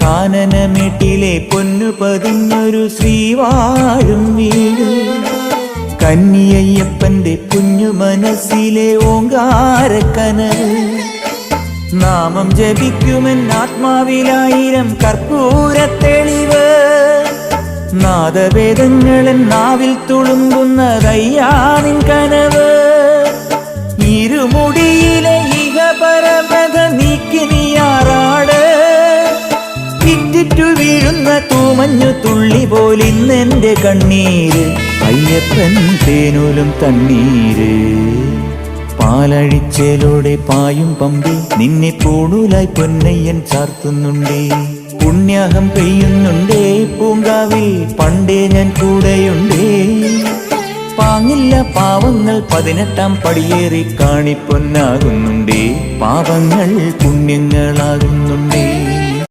കാനനമേട്ടിലെ പൊന്നു പതിഞ്ഞൊരു ശ്രീവാഴും വീട്, കന്നിയയ്യപ്പന്റെ കുഞ്ഞു മനസ്സിലെ ഓങ്കാരക്കനവ്. നാമം ജപിക്കുമെൻ ആത്മാവിലായിരം കർപ്പൂരത്തെളിവ്, നാദവേദങ്ങളൻ നാവിൽ തുളുമ്പുന്നതയ്യാനിൻ കനവ്. ഇരുമുടിയിലെ ഇഹപരമത നീക്കി നീയാറാട്, ഇറ്റിറ്റു വീഴുന്ന തൂമഞ്ഞു തുള്ളി പോലിന്നെന്റെ കണ്ണീര്. അയ്യപ്പൻ തേനൂലും തണ്ണീര്, പാലഴിച്ചേലോടെ പായും പമ്പി നിന്നെ പൂണൂലായി പൊന്നയ്യൻ ചാർത്തുന്നുണ്ടേ. പുണ്യാഹം പെയ്യുന്നുണ്ടേ പൂങ്കാവിൽ പണ്ടേ ഞാൻ കൂടെയുണ്ടേ. പാങ്ങില്ല പാവങ്ങൾ 18-ാം പടിയേറി കാണിപ്പൊന്നാകുന്നുണ്ടേ, പാപങ്ങൾ പുണ്യങ്ങളാകുന്നുണ്ടേ.